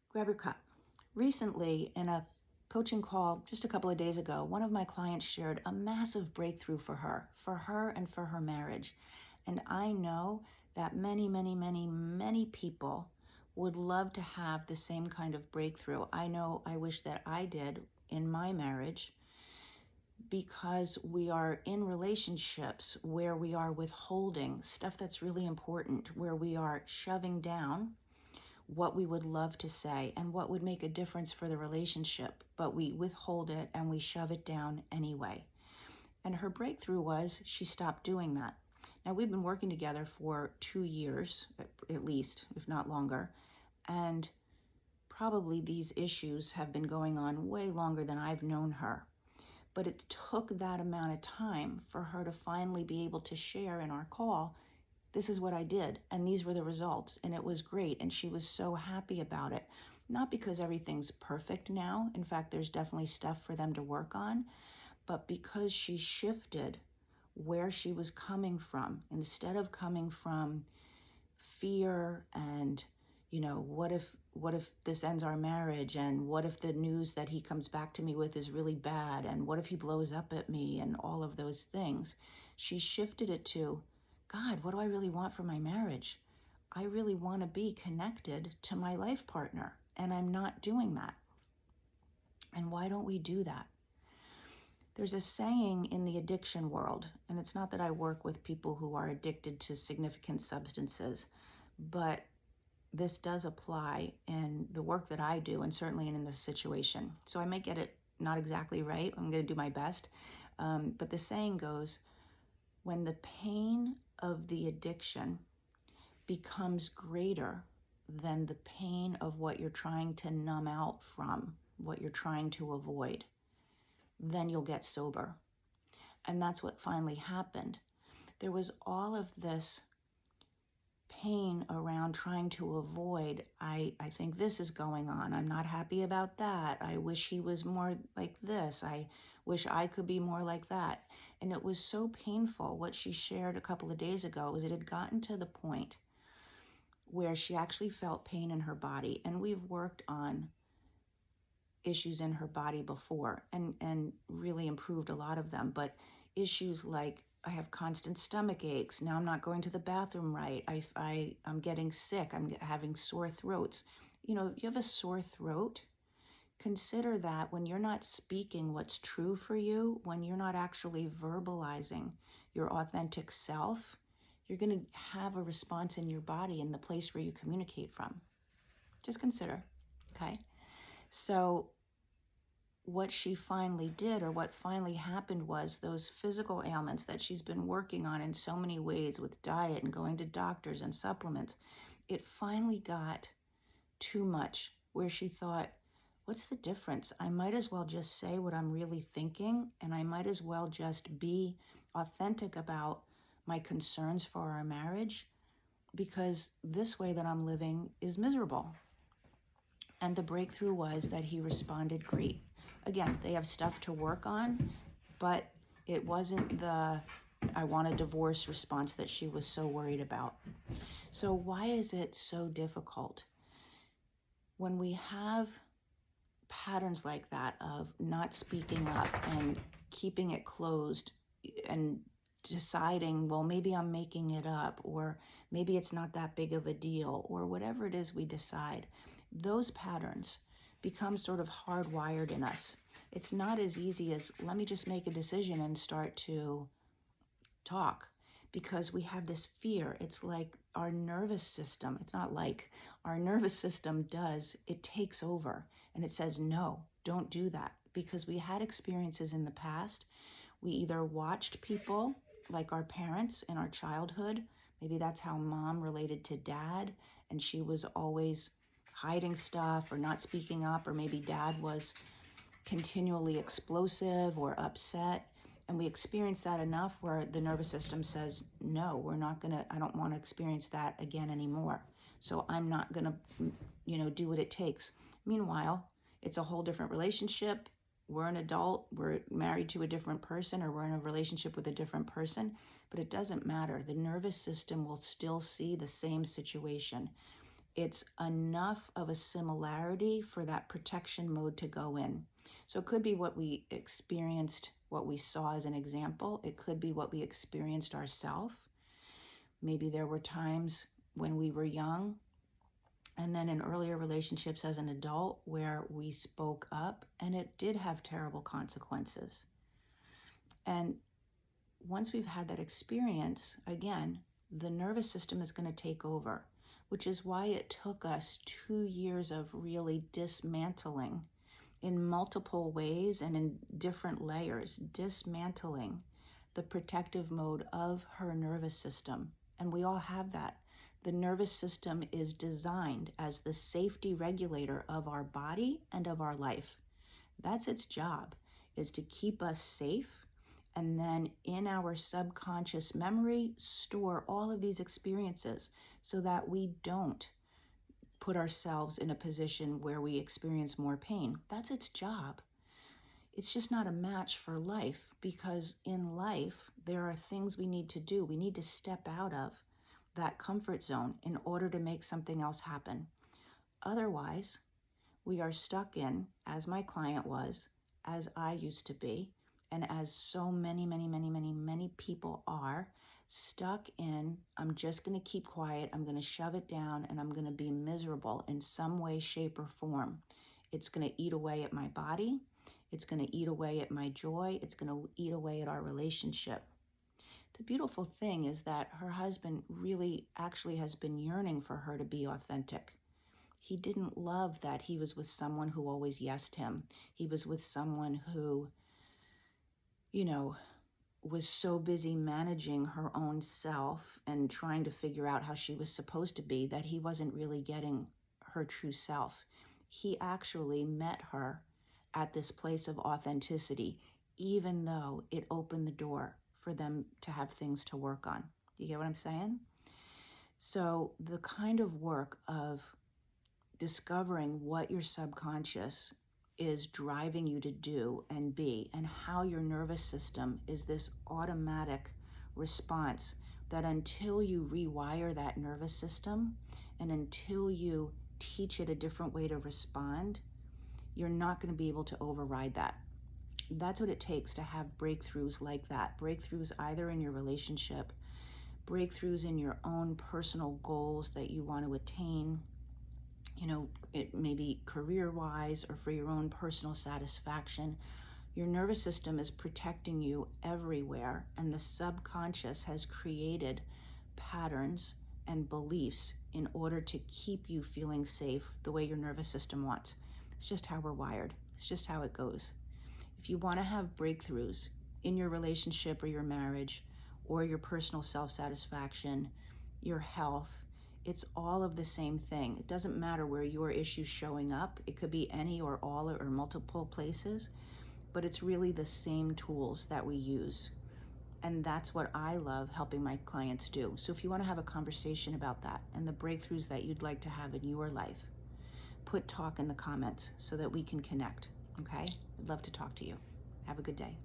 Grab your cup. Recently, in a coaching call just a couple of days ago, one of my clients shared a massive breakthrough for her and for her marriage. And I know that many people would love to have the same kind of breakthrough. I wish that I did in my marriage, because we are in relationships where we are withholding stuff that's really important, where we are shoving down what we would love to say and what would make a difference for the relationship, but we withhold it and we shove it down anyway. And her breakthrough was she stopped doing that. Now, we've been working together for 2 years, at least, if not longer, and probably these issues have been going on way longer than I've known her. But it took that amount of time for her to finally be able to share in our call, this is what I did, and these were the results, and it was great, and she was so happy about it. Not because everything's perfect now. In fact, there's definitely stuff for them to work on, but because she shifted where she was coming from. Instead of coming from fear and, what if this ends our marriage, and what if the news that he comes back to me with is really bad, and what if he blows up at me, and all of those things, she shifted it to, God, what do I really want for my marriage? I really want to be connected to my life partner, and I'm not doing that. And why don't we do that? There's a saying in the addiction world, and it's not that I work with people who are addicted to significant substances, but this does apply in the work that I do, and certainly in this situation. So I might get it not exactly right. I'm going to do my best. But the saying goes, when the pain of the addiction becomes greater than the pain of what you're trying to numb out from, what you're trying to avoid, then you'll get sober. And that's what finally happened. There was all of this pain around trying to avoid, I think this is going on. I'm not happy about that. I wish he was more like this. I wish I could be more like that. And it was so painful. What she shared a couple of days ago was it had gotten to the point where she actually felt pain in her body. And we've worked on issues in her body before and really improved a lot of them. But issues like, I have constant stomach aches. Now I'm not going to the bathroom right. I'm getting sick. I'm having sore throats. If you have a sore throat, consider that when you're not speaking what's true for you, when you're not actually verbalizing your authentic self, you're going to have a response in your body in the place where you communicate from. Just consider, okay? So what she finally did, or what finally happened, was those physical ailments that she's been working on in so many ways with diet and going to doctors and supplements, it finally got too much where she thought, what's the difference? I might as well just say what I'm really thinking, and I might as well just be authentic about my concerns for our marriage, because this way that I'm living is miserable. And the breakthrough was that he responded great. Again, they have stuff to work on, but it wasn't the I want a divorce response that she was so worried about. So why is it so difficult? When we have patterns like that of not speaking up and keeping it closed and deciding, well, maybe I'm making it up, or maybe it's not that big of a deal, or whatever it is we decide, those patterns become sort of hardwired in us. It's not as easy as, let me just make a decision and start to talk, because we have this fear. It's like our nervous system, it's not like, our nervous system it takes over and it says, no, don't do that. Because we had experiences in the past. We either watched people like our parents in our childhood. Maybe that's how mom related to dad, and she was always hiding stuff or not speaking up, or maybe dad was continually explosive or upset. And we experience that enough where the nervous system says, no, I don't want to experience that again anymore. So I'm not going to, do what it takes. Meanwhile, it's a whole different relationship. We're an adult, we're married to a different person, or we're in a relationship with a different person, but it doesn't matter. The nervous system will still see the same situation. it's enough of a similarity for that protection mode to go in. So it could be what we experienced, what we saw as an example. It could be what we experienced ourselves. Maybe there were times when we were young and then in earlier relationships as an adult where we spoke up and it did have terrible consequences. And once we've had that experience, again, the nervous system is going to take over, which is why it took us 2 years of really dismantling in multiple ways and in different layers, dismantling the protective mode of her nervous system. And we all have that. The nervous system is designed as the safety regulator of our body and of our life. That's its job, is to keep us safe, and then in our subconscious memory, store all of these experiences so that we don't put ourselves in a position where we experience more pain. That's its job. It's just not a match for life, because in life, there are things we need to do. We need to step out of that comfort zone in order to make something else happen. Otherwise, we are stuck in, as my client was, as I used to be, and as so many people are, stuck in, I'm just going to keep quiet, I'm going to shove it down, and I'm going to be miserable in some way, shape, or form. It's going to eat away at my body. It's going to eat away at my joy. It's going to eat away at our relationship. The beautiful thing is that her husband really actually has been yearning for her to be authentic. He didn't love that he was with someone who always yesed him. He was with someone who, was so busy managing her own self and trying to figure out how she was supposed to be that he wasn't really getting her true self. He actually met her at this place of authenticity, even though it opened the door for them to have things to work on. You get what I'm saying? So the kind of work of discovering what your subconscious is driving you to do and be, and how your nervous system is this automatic response that until you rewire that nervous system and until you teach it a different way to respond, you're not going to be able to override that. That's what it takes to have breakthroughs like that. Breakthroughs either in your relationship, breakthroughs in your own personal goals that you want to attain, it may be career-wise or for your own personal satisfaction. Your nervous system is protecting you everywhere, and the subconscious has created patterns and beliefs in order to keep you feeling safe the way your nervous system wants. It's just how we're wired. It's just how it goes. If you want to have breakthroughs in your relationship or your marriage or your personal self-satisfaction, your health, it's all of the same thing. It doesn't matter where your issue's showing up. It could be any or all or multiple places, but it's really the same tools that we use. And that's what I love helping my clients do. So if you want to have a conversation about that and the breakthroughs that you'd like to have in your life, put talk in the comments so that we can connect, okay? I'd love to talk to you. Have a good day.